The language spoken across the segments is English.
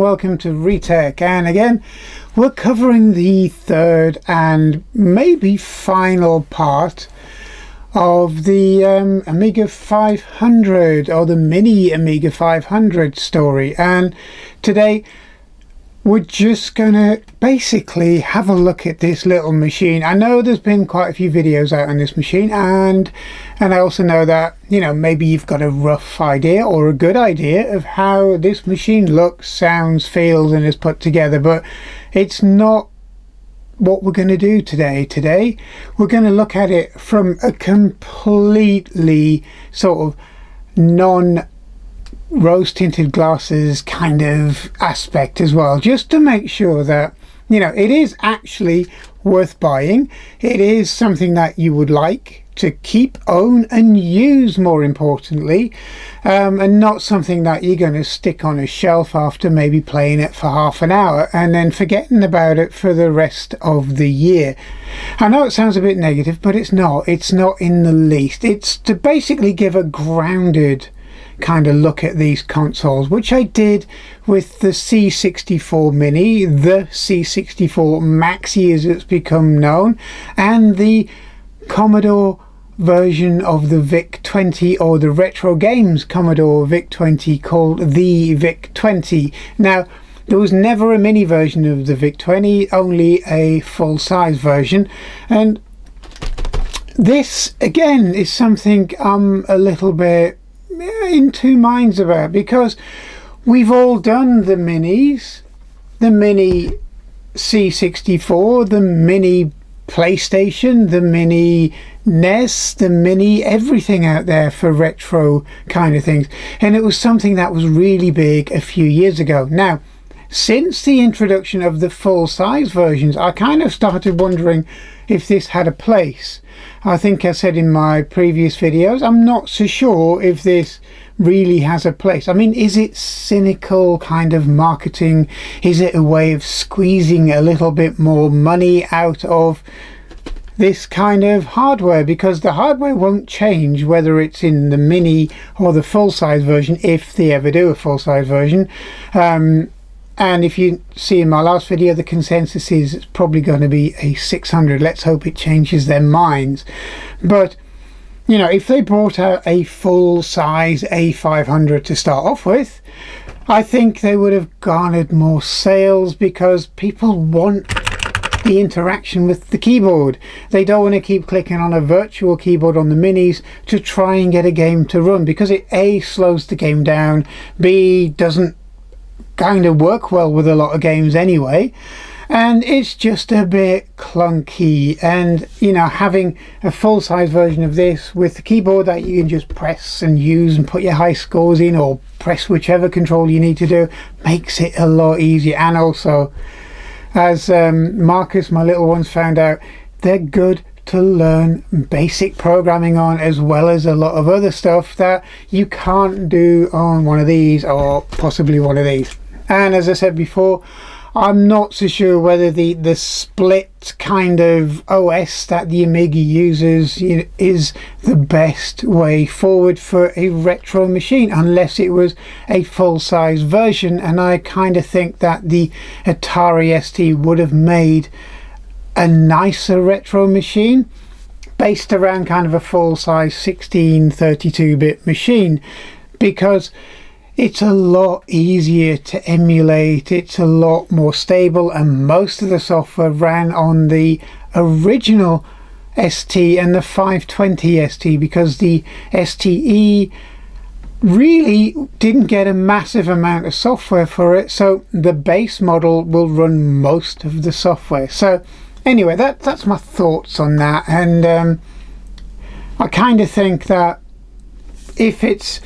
welcome to Retech, and again we're covering the third and maybe final part of the Amiga 500 or the mini Amiga 500 story. And today we're just gonna basically have a look at this little machine. I know there's been quite a few videos out on this machine, and I also know that, you know, maybe you've got a rough idea or a good idea of how this machine looks, sounds, feels and is put together, but it's not what we're going to do today. Today we're going to look at it from a completely sort of non rose tinted glasses kind of aspect as well, just to make sure that, you know, it is actually worth buying. It is something that you would like to keep, own and use, more importantly, and not something that you're going to stick on a shelf after maybe playing it for half an hour and then forgetting about it for the rest of the year. I know it sounds a bit negative, but it's not in the least. It's to basically give a grounded kind of look at these consoles, which I did with the C64 Mini, the C64 Maxi as it's become known, and the Commodore version of the VIC-20, or the retro games Commodore VIC-20 called the VIC-20. Now, there was never a mini version of the VIC-20, only a full-size version, and this again is something I'm a little bit in two minds about, because we've all done the minis, the mini C64, the mini PlayStation, the mini NES, the mini everything out there for retro kind of things, and it was something that was really big a few years ago. Now, since the introduction of the full-size versions, I kind of started wondering if this had a place. I think I said in my previous videos, I'm not so sure if this really has a place. I mean, is it cynical kind of marketing? Is it a way of squeezing a little bit more money out of this kind of hardware? Because the hardware won't change whether it's in the mini or the full-size version, if they ever do a full-size version. And if you see in my last video, the consensus is it's probably going to be a 600. Let's hope it changes their minds. But, you know, if they brought out a full-size A500 to start off with, I think they would have garnered more sales, because people want the interaction with the keyboard. They don't want to keep clicking on a virtual keyboard on the minis to try and get a game to run, because it A, slows the game down, B, doesn't kind of work well with a lot of games anyway, and it's just a bit clunky. And, you know, having a full-size version of this with the keyboard that you can just press and use and put your high scores in, or press whichever control you need to do, makes it a lot easier. And also, as Marcus, my little ones, found out, they're good to learn basic programming on, as well as a lot of other stuff that you can't do on one of these, or possibly one of these. And as I said before, I'm not so sure whether the split kind of OS that the Amiga uses, you know, is the best way forward for a retro machine, unless it was a full-size version. And I kind of think that the Atari ST would have made a nicer retro machine based around kind of a full-size 1632-bit machine, because it's a lot easier to emulate, it's a lot more stable, and most of the software ran on the original ST and the 520 ST, because the STE really didn't get a massive amount of software for it, so the base model will run most of the software. So anyway, that's my thoughts on that. And I kind of think that if it's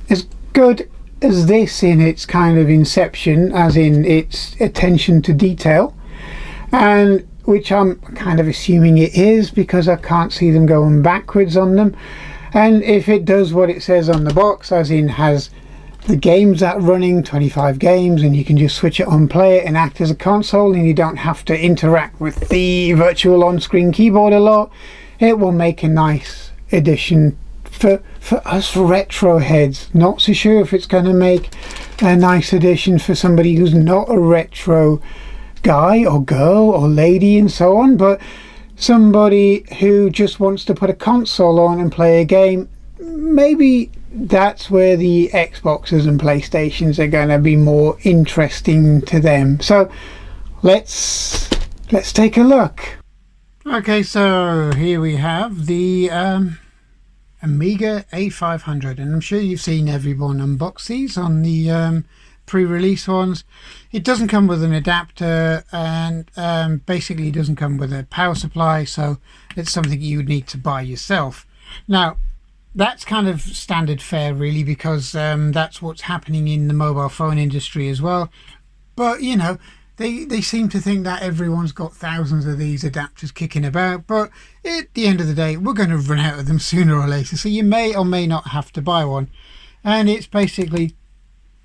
as good as this in its kind of inception, as in its attention to detail, and which I'm kind of assuming it is, because I can't see them going backwards on them, and if it does what it says on the box, as in has the games that running, 25 games, and you can just switch it on, play it and act as a console, and you don't have to interact with the virtual on-screen keyboard a lot, it will make a nice addition for us retro heads. Not so sure if it's going to make a nice addition for somebody who's not a retro guy or girl or lady and so on, but somebody who just wants to put a console on and play a game. Maybe that's where the Xboxes and PlayStations are going to be more interesting to them. So let's take a look. Okay, so here we have the Amiga A500, and I'm sure you've seen everyone unbox these on the pre-release ones. It doesn't come with an adapter, and basically doesn't come with a power supply, so it's something you would need to buy yourself. Now that's kind of standard fare really, because that's what's happening in the mobile phone industry as well. But you know, they seem to think that everyone's got thousands of these adapters kicking about, but at the end of the day we're going to run out of them sooner or later, so you may or may not have to buy one. And it's basically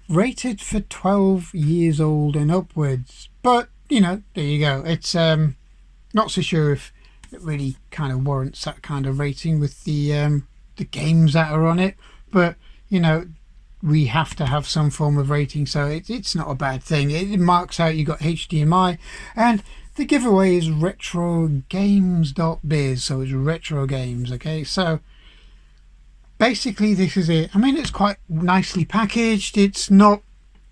rated for 12 years old and upwards, but you know, there you go. It's not so sure if it really kind of warrants that kind of rating with the games that are on it, but you know, we have to have some form of rating, so it's not a bad thing. It marks out you got HDMI, and the giveaway is retrogames.biz, so it's retro games. Okay, so basically this is it. I mean, it's quite nicely packaged. It's not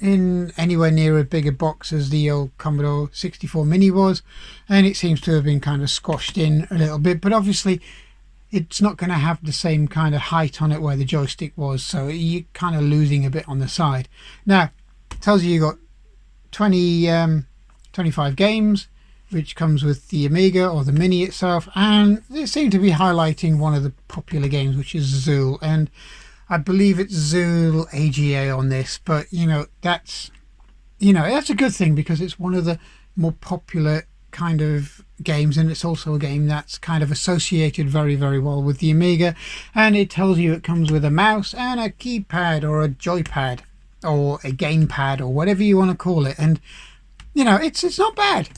in anywhere near a bigger box as the old Commodore 64 Mini was, and it seems to have been kind of squashed in a little bit, but obviously it's not going to have the same kind of height on it where the joystick was, so you're kind of losing a bit on the side. Now it tells you got 25 games, which comes with the Amiga or the Mini itself, and they seem to be highlighting one of the popular games, which is Zool, and I believe it's Zool AGA on this. But you know, that's a good thing, because it's one of the more popular kind of games, and it's also a game that's kind of associated very, very well with the Amiga. And it tells you it comes with a mouse and a keypad or a joypad or a gamepad or whatever you want to call it, and you know, it's not bad.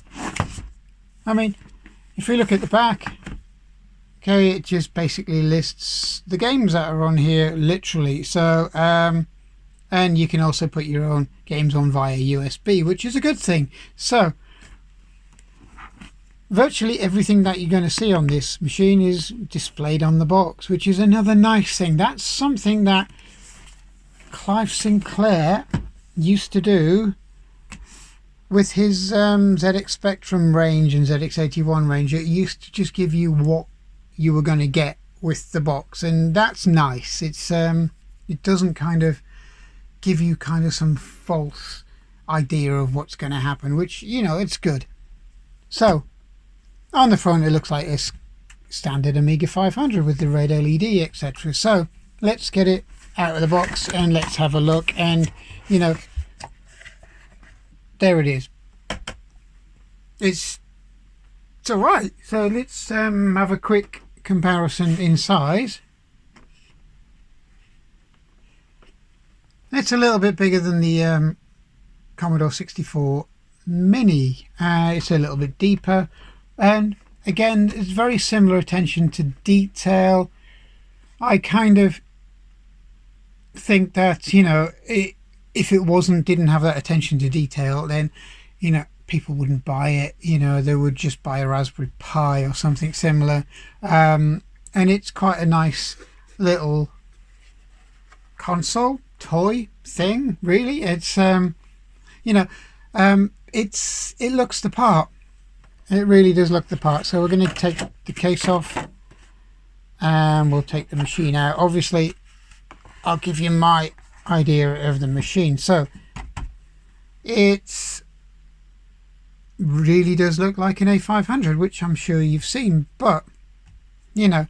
I mean, if we look at the back, okay, it just basically lists the games that are on here, literally. So and you can also put your own games on via USB, which is a good thing. So virtually everything that you're going to see on this machine is displayed on the box, which is another nice thing. That's something that Clive Sinclair used to do with his ZX Spectrum range and ZX81 range. It used to just give you what you were going to get with the box, and that's nice. It's it doesn't kind of give you kind of some false idea of what's going to happen, which, you know, it's good. So on the front it looks like a standard Amiga 500 with the red LED, etc. So let's get it out of the box and let's have a look. And you know, there it is. It's alright. So let's have a quick comparison in size. It's a little bit bigger than the Commodore 64 Mini. It's a little bit deeper, and again, it's very similar attention to detail. I kind of think that, you know, if it didn't have that attention to detail, then, you know, people wouldn't buy it. You know, they would just buy a Raspberry Pi or something similar. And it's quite a nice little console toy thing, really. It's you know, it looks the part. It really does look the part. So we're going to take the case off and we'll take the machine out. Obviously I'll give you my idea of the machine. So it's really does look like an A500, which I'm sure you've seen, but you know,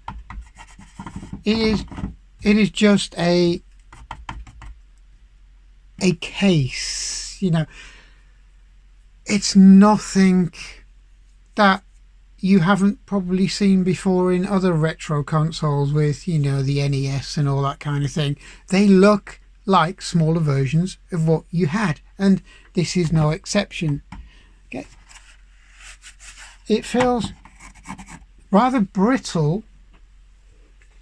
it is just a case. You know, it's nothing that you haven't probably seen before in other retro consoles with, you know, the NES and all that kind of thing. They look like smaller versions of what you had, and this is no exception. Okay. It feels rather brittle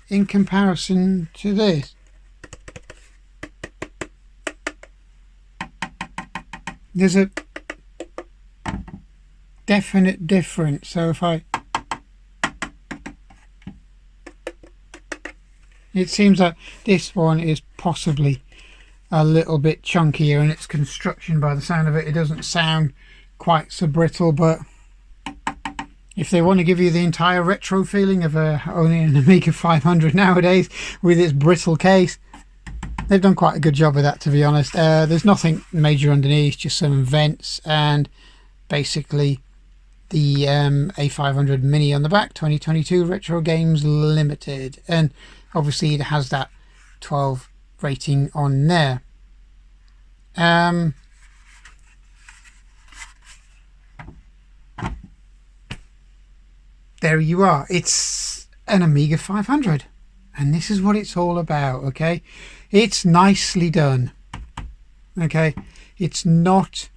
in comparison to this. there's a definite difference. So if it seems like this one is possibly a little bit chunkier in its construction. By the sound of it, it doesn't sound quite so brittle, but if they want to give you the entire retro feeling of owning an Amiga 500 nowadays with its brittle case, they've done quite a good job with that, to be honest. There's nothing major underneath, just some vents and basically the A500 Mini on the back, 2022 Retro Games Limited, and obviously it has that 12 rating on there. There you are. It's an Amiga 500, and this is what it's all about. Okay, it's nicely done. Okay, it's not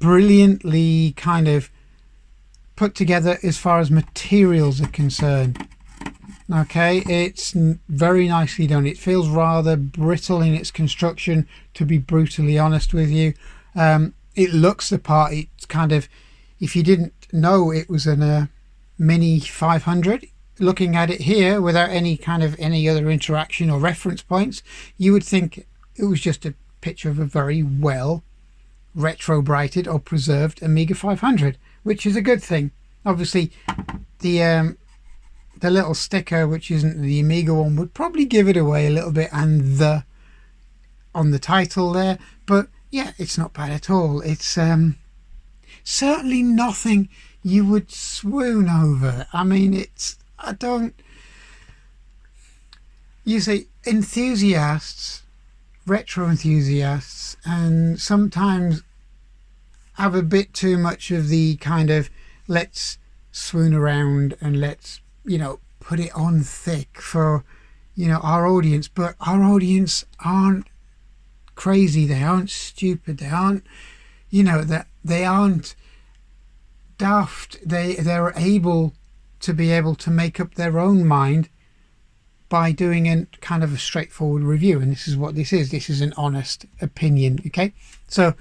brilliantly kind of put together as far as materials are concerned. Okay, it's very nicely done. It feels rather brittle in its construction, to be brutally honest with you. It looks the part. It's kind of, if you didn't know it was a Mini 500, looking at it here without any other interaction or reference points, you would think it was just a picture of a very well retro brighted or preserved Amiga 500, which is a good thing. Obviously the little sticker, which isn't the Amiga one, would probably give it away a little bit, and the on the title there, but yeah, it's not bad at all. It's certainly nothing you would swoon over. I mean, you see, enthusiasts, retro enthusiasts, and sometimes have a bit too much of the kind of let's swoon around and let's, put it on thick for, our audience. But our audience aren't crazy, they aren't stupid, they aren't, that they aren't daft. They're able to make up their own mind by doing a kind of a straightforward review, and this is what this is. This is an honest opinion. Okay, so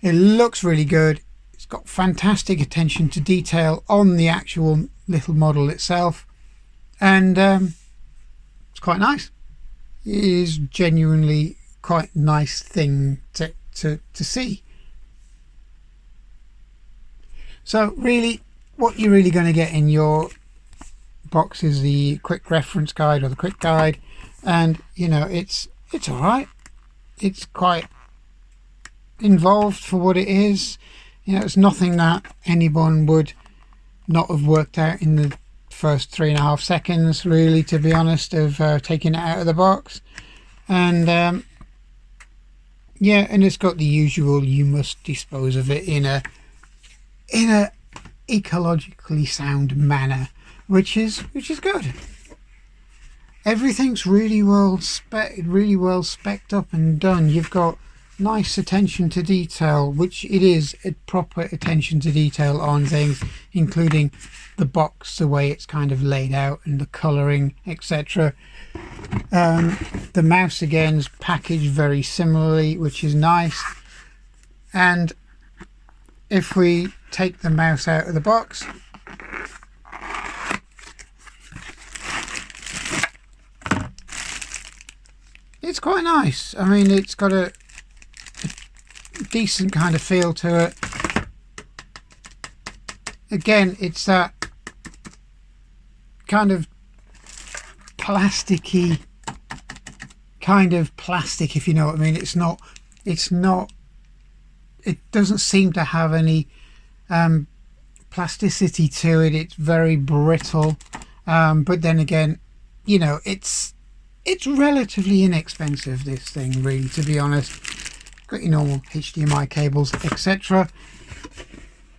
it looks really good. It's got fantastic attention to detail on the actual little model itself, and it's quite nice. It is genuinely quite nice thing to see. So really, what you're really going to get in your box is the quick reference guide or the quick guide, and it's all right. It's quite involved for what it is. It's nothing that anyone would not have worked out in the first 3.5 seconds, really, to be honest, of taking it out of the box. And yeah, and it's got the usual, you must dispose of it in a ecologically sound manner, which is good. Everything's really well specced up and done. You've got nice attention to detail, which it is a proper attention to detail on things, including the box, the way it's kind of laid out, and the colouring, etc. The mouse again is packaged very similarly, which is nice. And if we take the mouse out of the box, it's quite nice. I mean, it's got a decent kind of feel to it. Again, it's that kind of plasticky kind of plastic, if you know what I mean. It doesn't seem to have any plasticity to it. It's very brittle, but then again, it's relatively inexpensive, this thing, really, to be honest. Got your normal HDMI cables, etc.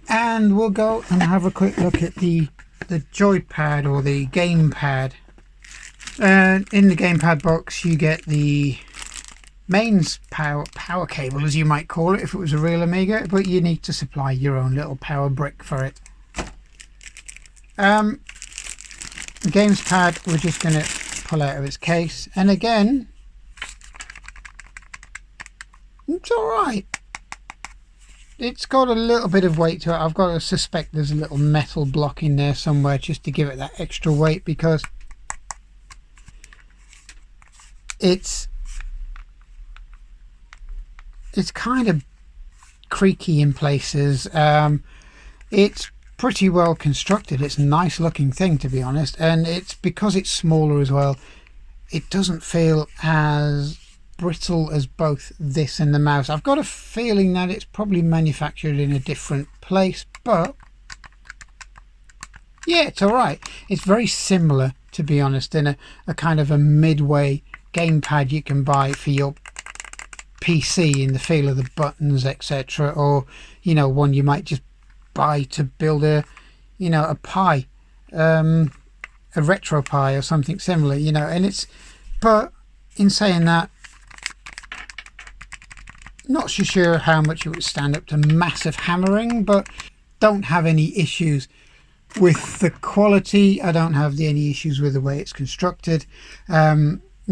And we'll go and have a quick look at the joypad or the gamepad. In the gamepad box, you get the mains power cable, as you might call it if it was a real Amiga, but you need to supply your own little power brick for it. The games pad we're just going to pull out of its case, and again, it's all right. It's got a little bit of weight to it. I've got to suspect there's a little metal block in there somewhere just to give it that extra weight, because it's kind of creaky in places. It's pretty well constructed. It's a nice looking thing, to be honest, and it's because it's smaller as well, it doesn't feel as brittle as both this and the mouse. I've got a feeling that it's probably manufactured in a different place, but yeah, it's all right. It's very similar, to be honest, in a kind of a midway gamepad you can buy for your PC in the feel of the buttons, etc., or you know, one you might just buy to build a, you know, a Pi, a retro Pi or something similar, you know. And it's, but in saying that, not so sure how much it would stand up to massive hammering, but don't have any issues with the quality. I don't have any issues with the way it's constructed.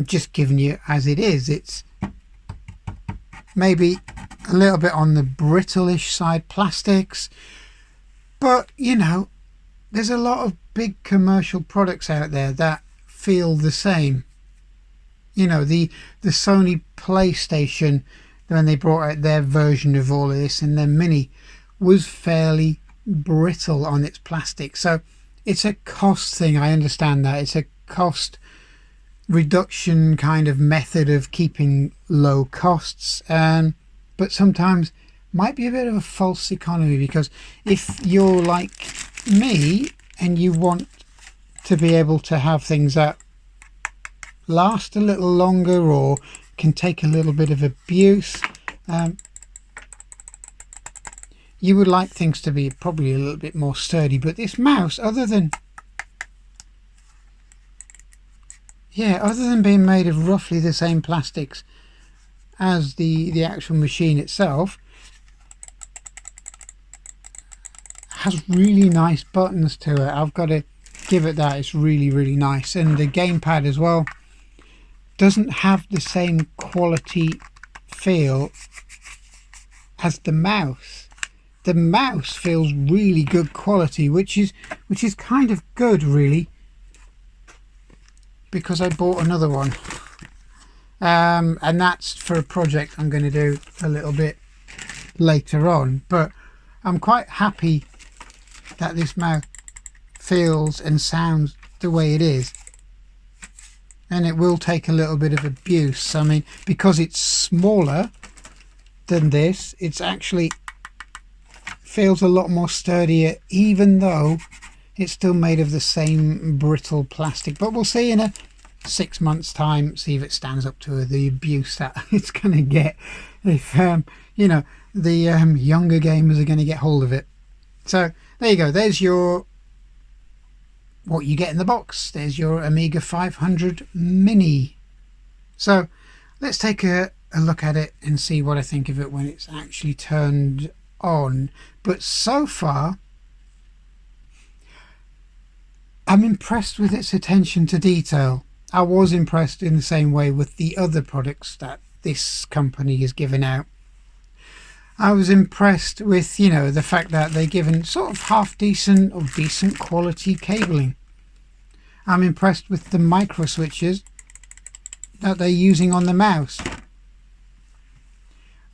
Just giving you as it is. It's maybe a little bit on the brittle-ish side, plastics, but you know, there's a lot of big commercial products out there that feel the same. You know, the Sony PlayStation, when they brought out their version of all of this, and their Mini was fairly brittle on its plastic. So it's a cost thing. I understand that it's a cost reduction kind of method of keeping low costs, but sometimes might be a bit of a false economy, because if you're like me and you want to be able to have things that last a little longer or can take a little bit of abuse, you would like things to be probably a little bit more sturdy. But this mouse, other than being made of roughly the same plastics as the actual machine itself, has really nice buttons to it. I've got to give it that. It's really, really nice. And the gamepad as well doesn't have the same quality feel as the mouse. The mouse feels really good quality, which is kind of good, really, because I bought another one, and that's for a project I'm going to do a little bit later on. But I'm quite happy that this mouse feels and sounds the way it is, and it will take a little bit of abuse. I mean, because it's smaller than this, it's actually feels a lot more sturdier, even though it's still made of the same brittle plastic. But we'll see in a 6 months time, see if it stands up to the abuse that it's going to get, if you know, the younger gamers are going to get hold of it. So there you go. There's your, what you get in the box. There's your Amiga 500 Mini. So let's take a look at it and see what I think of it when it's actually turned on. But so far, I'm impressed with its attention to detail. I was impressed in the same way with the other products that this company has given out. I was impressed with, you know, the fact that they're given sort of half decent or decent quality cabling. I'm impressed with the micro switches that they're using on the mouse.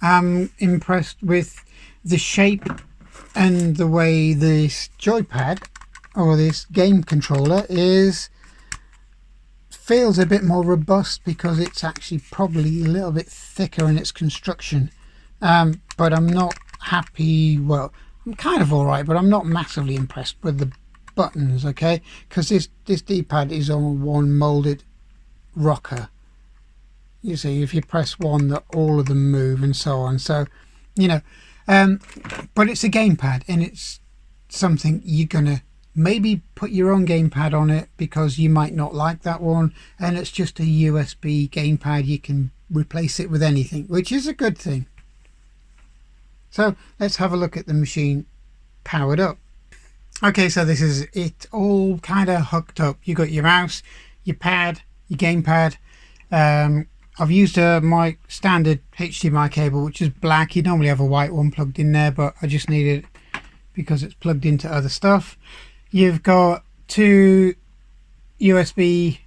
I'm impressed with the shape and the way this joypad or this game controller feels a bit more robust, because it's actually probably a little bit thicker in its construction. But I'm not happy. Well, I'm kind of alright, but I'm not massively impressed with the buttons, okay? Because this D-pad is on one molded rocker. You see, if you press one, that all of them move and so on. So, you know, but it's a gamepad, and it's something you're gonna maybe put your own gamepad on it, because you might not like that one, and it's just a USB gamepad. You can replace it with anything, which is a good thing. So let's have a look at the machine powered up. Okay, so this is it all kind of hooked up. You got your mouse, your pad, your gamepad. I've used my standard HDMI cable, which is black. You normally have a white one plugged in there, but I just need it because it's plugged into other stuff. You've got two USB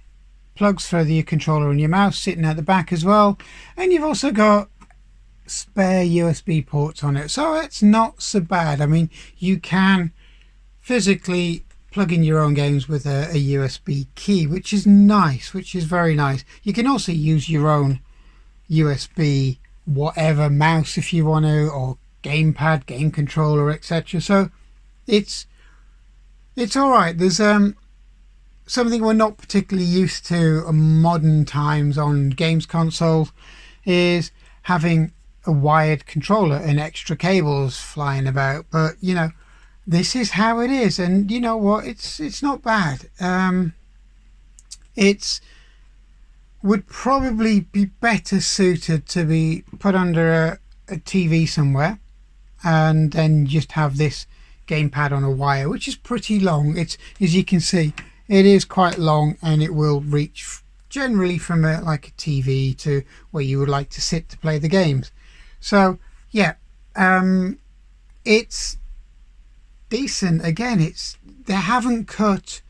plugs for your controller and your mouse sitting at the back as well, and you've also got spare USB ports on it, so it's not so bad. I mean, you can physically plug in your own games with a USB key, which is nice, which is very nice. You can also use your own USB whatever mouse if you want to, or gamepad, game controller, etc. So it's all right. There's something we're not particularly used to in modern times on games consoles is having a wired controller and extra cables flying about, but you know, this is how it is. And you know what, it's not bad. It's would probably be better suited to be put under a TV somewhere, and then just have this gamepad on a wire, which is pretty long. It's, as you can see, it is quite long, and it will reach generally from like a TV to where you would like to sit to play the games. So yeah, it's decent. Again, they haven't cut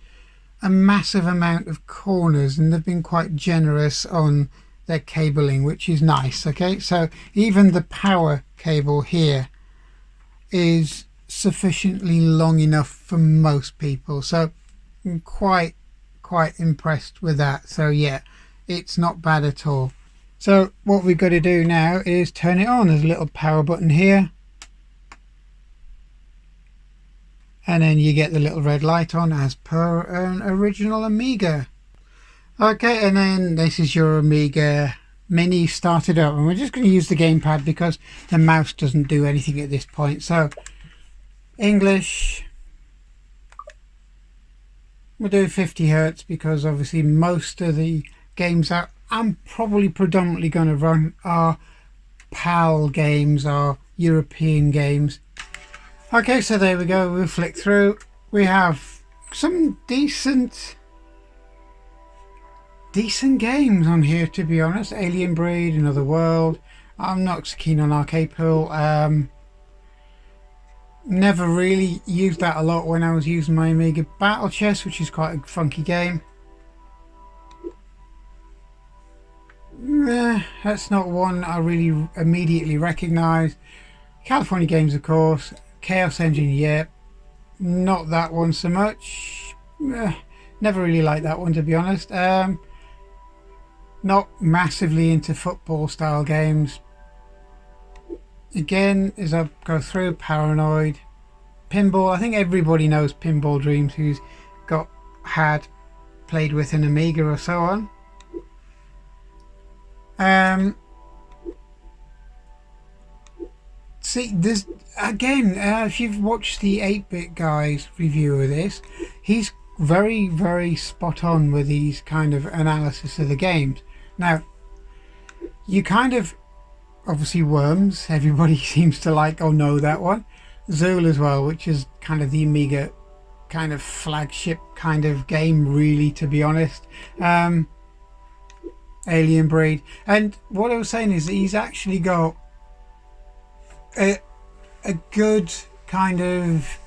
a massive amount of corners, and they've been quite generous on their cabling, which is nice. Okay, so even the power cable here is sufficiently long enough for most people, so I'm quite impressed with that. So yeah, it's not bad at all. So what we've got to do now is turn it on. There's a little power button here, and then you get the little red light on as per an original Amiga. Okay, and then this is your Amiga Mini started up, and we're just going to use the gamepad because the mouse doesn't do anything at this point. So English, we'll do 50 Hertz because obviously most of the games that I'm probably predominantly going to run are PAL games, are European games. Okay, so there we go. We'll flick through. We have some decent games on here, to be honest. Alien Breed, Another World. I'm not so keen on Arcade Pool. Never really used that a lot when I was using my Amiga Battle Chess, which is quite a funky game. That's not one I really immediately recognise. California Games, of course. Chaos Engine, yeah. Not that one so much. Never really liked that one, to be honest. Not massively into football style games. Again, as I go through, Paranoid, Pinball. I think everybody knows Pinball Dreams who's played with an Amiga or so on. See, there's again, if you've watched the 8-Bit Guy's review of this, he's very spot on with these kind of analysis of the games. Now, you kind of, obviously Worms, everybody seems to like or know that one. Zool as well, which is kind of the Amiga kind of flagship kind of game, really, to be honest. Alien Breed. And what I was saying is that he's actually got a good kind of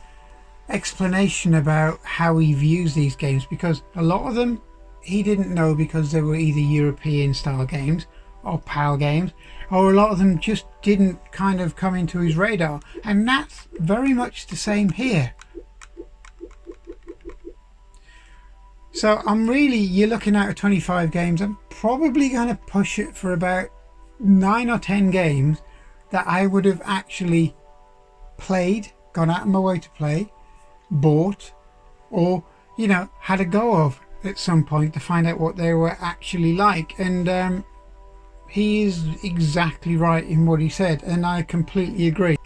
explanation about how he views these games, because a lot of them he didn't know because they were either European style games or PAL games, or a lot of them just didn't kind of come into his radar, and that's very much the same here. So you're looking at 25 games. I'm probably going to push it for about 9 or 10 games that I would have actually played, gone out of my way to play, bought, or you know, had a go of at some point to find out what they were actually like. And he is exactly right in what he said, and I completely agree,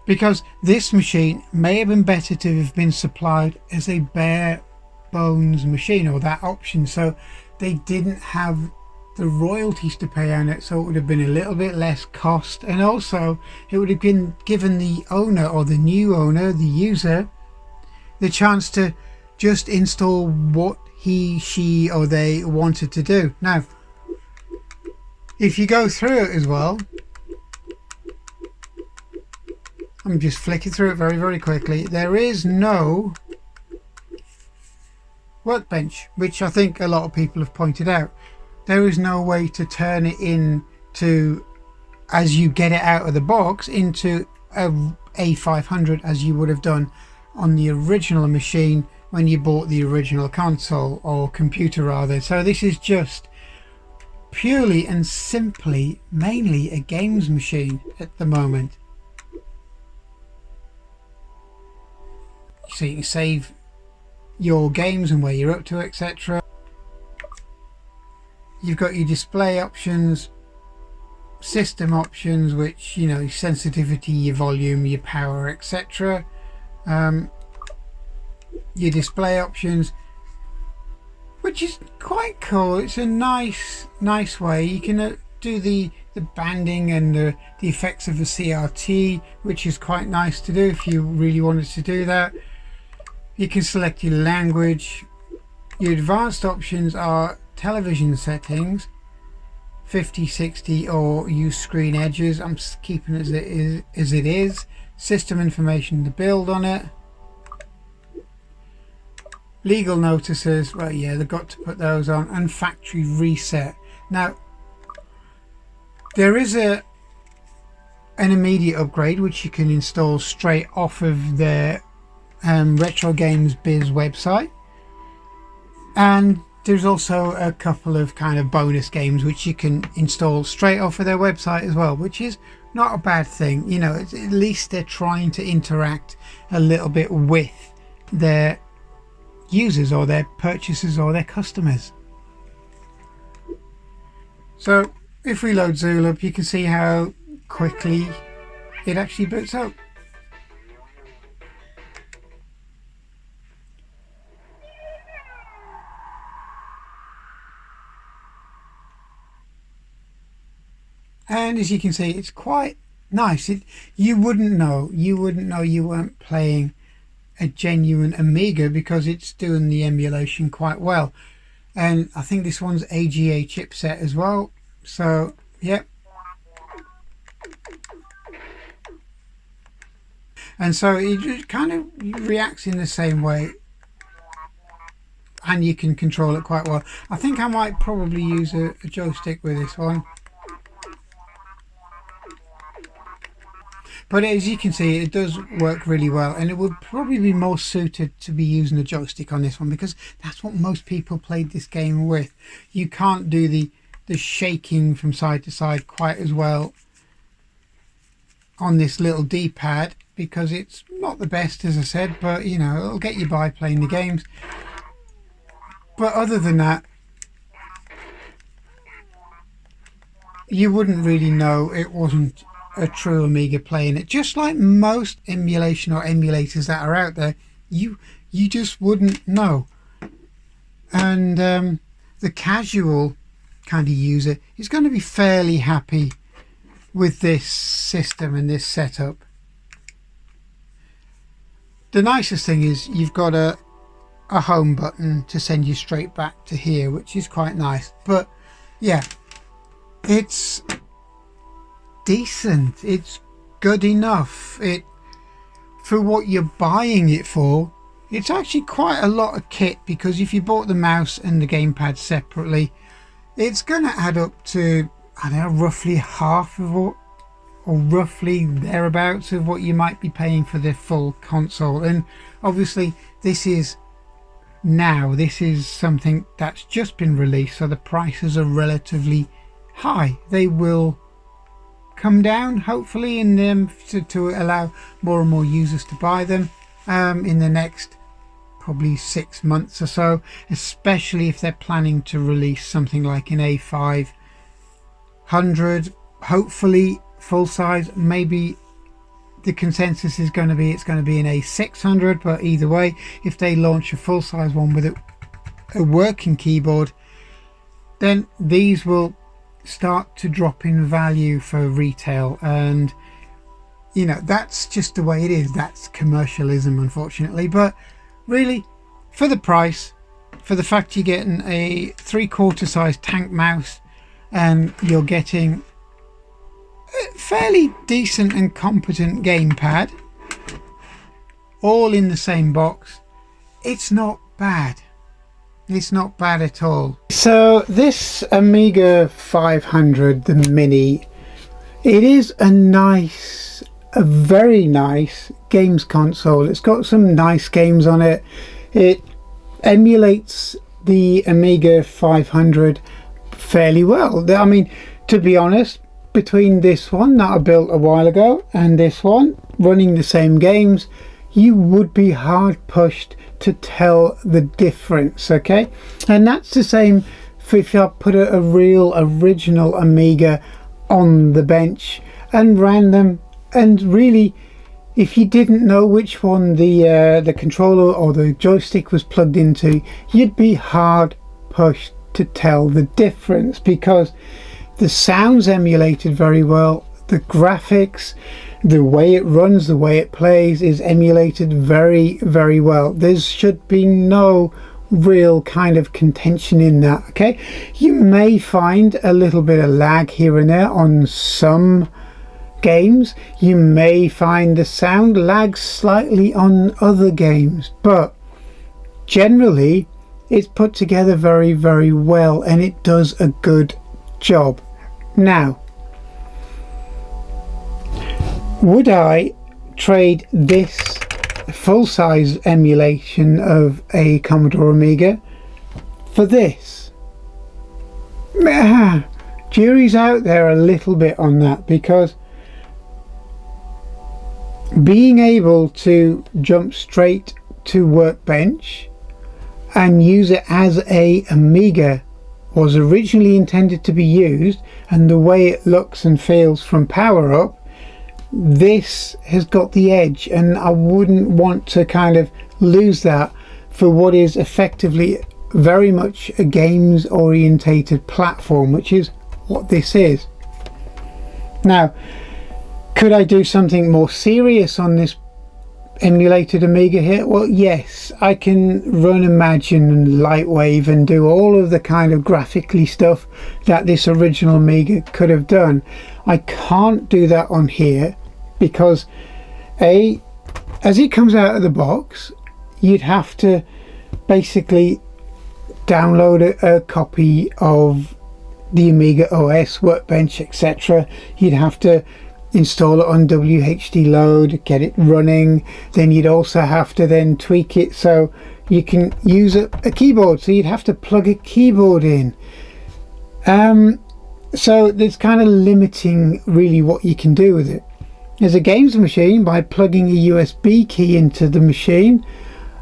because this machine may have been better to have been supplied as a bare bones machine, or that option, so they didn't have the royalties to pay on it, so it would have been a little bit less cost, and also it would have been given the owner, or the new owner, the user, the chance to just install what he, she or they wanted to do. Now if you go through it as well, I'm just flicking through it very quickly, there is no workbench, which I think a lot of people have pointed out. There is no way to turn it into, as you get it out of the box, into a A500 as you would have done on the original machine when you bought the original console, or computer rather. So this is just purely and simply mainly a games machine at the moment. So you can save your games and where you're up to, etc. You've got your display options, system options, which, you know, sensitivity, your volume, your power, etc. Your display options, which is quite cool. It's a nice way you can do the banding and the effects of the CRT, which is quite nice to do if you really wanted to do that. You can select your language. Your advanced options are television settings, 50, 60, or use screen edges. I'm keeping it as it is. System information to build on it. Legal notices, well, yeah, they've got to put those on. And factory reset. Now, there is an immediate upgrade which you can install straight off of their Retro Games Biz website, and there's also a couple of kind of bonus games which you can install straight off of their website as well, which is not a bad thing. You know, at least they're trying to interact a little bit with their users or their purchasers or their customers. So if we load Zool up, you can see how quickly it actually boots up. And as you can see, it's quite nice. You wouldn't know you weren't playing a genuine Amiga because it's doing the emulation quite well. And I think this one's AGA chipset as well. So, yep. And so it kind of reacts in the same way, and you can control it quite well. I think I might probably use a joystick with this one. But as you can see, it does work really well, and it would probably be more suited to be using a joystick on this one because that's what most people played this game with. You can't do the shaking from side to side quite as well on this little D-pad because it's not the best, as I said, but you know, it'll get you by playing the games. But other than that, you wouldn't really know it wasn't a true Amiga playing it. Just like most emulation or emulators that are out there, you just wouldn't know. And the casual kind of user is going to be fairly happy with this system and this setup. The nicest thing is you've got a home button to send you straight back to here, which is quite nice. But yeah, it's decent, it's good enough. It, for what you're buying it for, it's actually quite a lot of kit, because if you bought the mouse and the gamepad separately, it's going to add up to, I don't know, roughly half of what, or roughly thereabouts of what you might be paying for the full console. And obviously this is something that's just been released, so the prices are relatively high. They will come down hopefully in them to allow more and more users to buy them in the next probably 6 months or so, especially if they're planning to release something like an A500, hopefully full size. Maybe the consensus is going to be it's going to be an A600, but either way, if they launch a full size one with a working keyboard, then these will start to drop in value for retail. And you know, that's just the way it is. That's commercialism, unfortunately. But really, for the price, for the fact you're getting a 3/4 size tank mouse and you're getting a fairly decent and competent gamepad, all in the same box. It's not bad. It's not bad at all. So this Amiga 500, the Mini, it is a very nice games console. It's got some nice games on it. It emulates the Amiga 500 fairly well. I mean, to be honest, between this one that I built a while ago and this one running the same games, you would be hard pushed to tell the difference. Okay, and that's the same if I put a real original Amiga on the bench and ran them, and really if you didn't know which one the controller or the joystick was plugged into, you'd be hard pushed to tell the difference, because the sound's emulated very well, the graphics, the way it runs, the way it plays is emulated very, very well. There should be no real kind of contention in that. Okay, you may find a little bit of lag here and there on some games. You may find the sound lags slightly on other games, but generally it's put together very, very well, and it does a good job. Now, would I trade this full-size emulation of a Commodore Amiga for this? Jury's out there a little bit on that, because being able to jump straight to Workbench and use it as a Amiga was originally intended to be used, and the way it looks and feels from power up, this has got the edge, and I wouldn't want to kind of lose that for what is effectively very much a games orientated platform, which is what this is. Now, could I do something more serious on this emulated Amiga here? Well, yes, I can run Imagine and Lightwave and do all of the kind of graphically stuff that this original Amiga could have done. I can't do that on here because as it comes out of the box, you'd have to basically download a copy of the Amiga OS, Workbench, etc. You'd have to install it on WHD load, get it running, then you'd also have to then tweak it so you can use a keyboard, so you'd have to plug a keyboard in. So there's kind of limiting really what you can do with it. As a games machine, by plugging a USB key into the machine,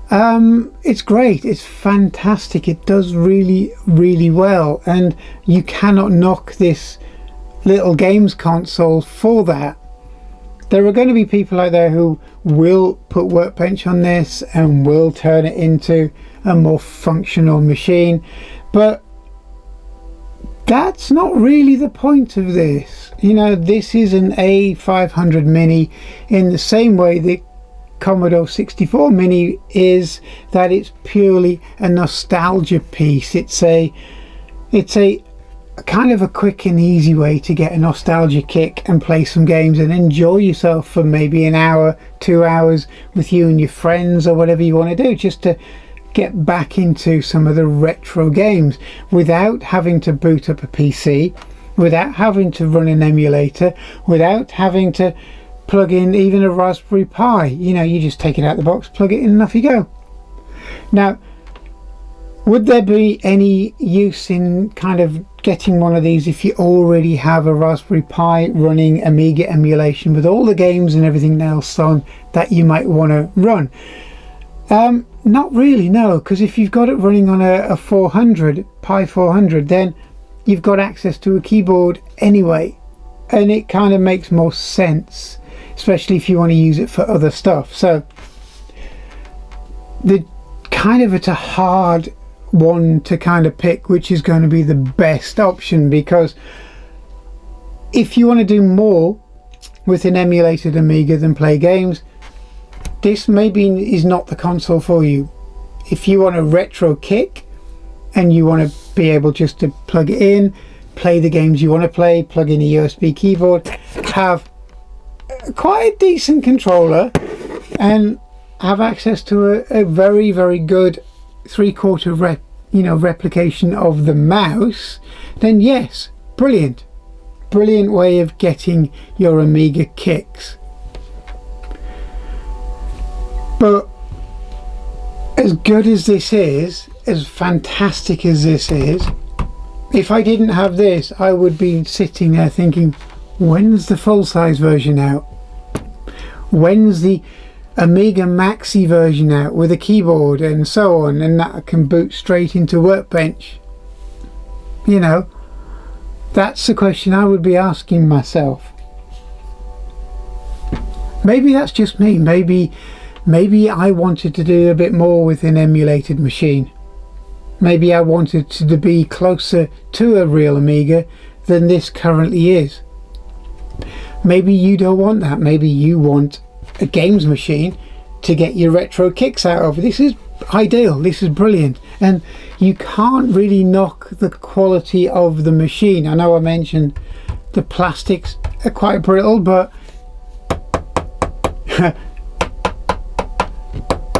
it's great, it's fantastic, it does really, really well, and you cannot knock this little games console for that. There are going to be people out there who will put Workbench on this and will turn it into a more functional machine, but that's not really the point of this. You know, this is an A500 Mini in the same way that Commodore 64 Mini is, that it's purely a nostalgia piece. It's a kind of a quick and easy way to get a nostalgia kick and play some games and enjoy yourself for maybe an hour, 2 hours with you and your friends or whatever you want to do, just to get back into some of the retro games without having to boot up a PC, without having to run an emulator, without having to plug in even a Raspberry Pi. You know, you just take it out of the box, plug it in, and off you go. Now, would there be any use in kind of getting one of these if you already have a Raspberry Pi running Amiga emulation with all the games and everything else on that you might want to run? Not really, no, because if you've got it running on a 400, Pi 400, then you've got access to a keyboard anyway, and it kind of makes more sense, especially if you want to use it for other stuff. So it's a hard one to kind of pick which is going to be the best option, because if you want to do more with an emulated Amiga than play games, this maybe is not the console for you. If you want a retro kick and you want to be able just to plug it in, play the games you want to play, plug in a USB keyboard, have quite a decent controller, and have access to a very, very good 3/4 replication of the mouse, then yes, brilliant way of getting your Amiga kicks. But as good as this is, as fantastic as this is, if I didn't have this, I would be sitting there thinking, when's the full-size version out? When's the Amiga Maxi version out with a keyboard and so on, and that I can boot straight into Workbench? You know, that's the question I would be asking myself. Maybe that's just me. Maybe I wanted to do a bit more with an emulated machine. Maybe I wanted to be closer to a real Amiga than this currently is. Maybe you don't want that. Maybe you want a games machine to get your retro kicks out of. This is ideal, this is brilliant, and you can't really knock the quality of the machine. I know I mentioned the plastics are quite brittle, but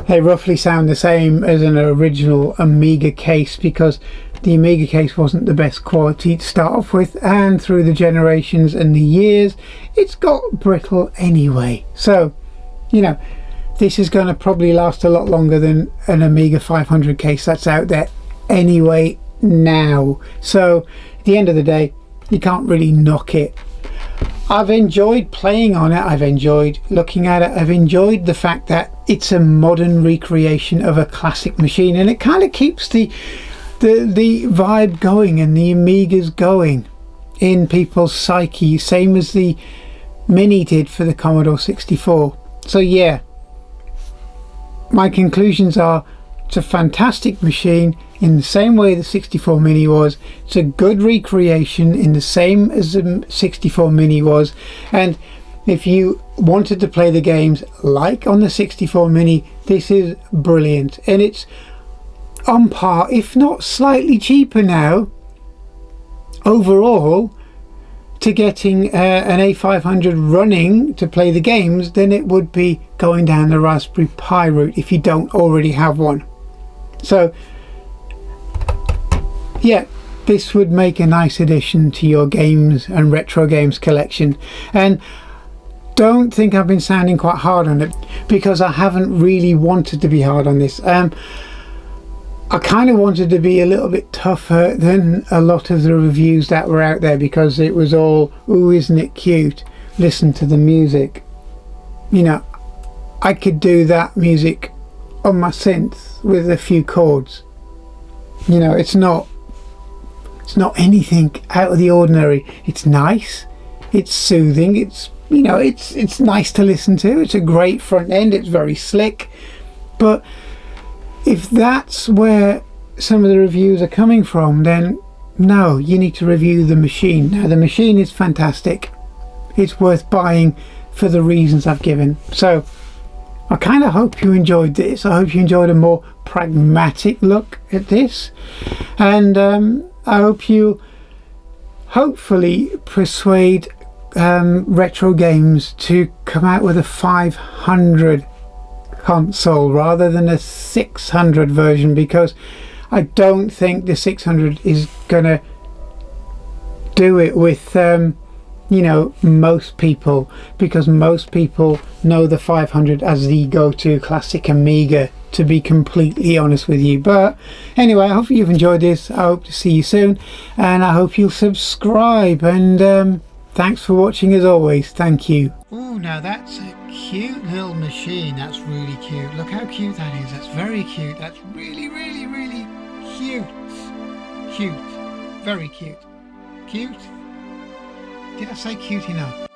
they roughly sound the same as an original Amiga case, because the Amiga case wasn't the best quality to start off with, and through the generations and the years it's got brittle anyway. So, you know, this is going to probably last a lot longer than an Amiga 500 case that's out there anyway now. So at the end of the day, you can't really knock it. I've enjoyed playing on it, I've enjoyed looking at it, I've enjoyed the fact that it's a modern recreation of a classic machine, and it kind of keeps the vibe going and the Amigas going in people's psyche, same as the Mini did for the Commodore 64. So yeah, my conclusions are, it's a fantastic machine in the same way the 64 Mini was. It's a good recreation in the same as the 64 Mini was, and if you wanted to play the games like on the 64 Mini, this is brilliant, and it's on par, if not slightly cheaper now overall, to getting an A500 running to play the games than it would be going down the Raspberry Pi route if you don't already have one. So yeah, this would make a nice addition to your games and retro games collection. And don't think I've been sounding quite hard on it, because I haven't really wanted to be hard on this. I kind of wanted to be a little bit tougher than a lot of the reviews that were out there, because it was all, ooh, isn't it cute, listen to the music. You know, I could do that music on my synth with a few chords. You know, it's not anything out of the ordinary. It's nice, it's soothing, it's, you know, it's nice to listen to. It's a great front end, it's very slick. But if that's where some of the reviews are coming from, then no, you need to review the machine. Now, the machine is fantastic. It's worth buying for the reasons I've given. So I kind of hope you enjoyed this. I hope you enjoyed a more pragmatic look at this, and I hope you hopefully persuade Retro Games to come out with a 500 console rather than a 600 version, because I don't think the 600 is gonna do it with you know, most people, because most people know the 500 as the go-to classic Amiga, to be completely honest with you. But anyway, I hope you've enjoyed this. I hope to see you soon, and I hope you'll subscribe, and thanks for watching as always. Thank you. Oh, now that's a cute little machine. That's really cute. Look how cute that is. That's very cute. That's really, really, really cute. Cute. Very cute. Cute? Did I say cute enough?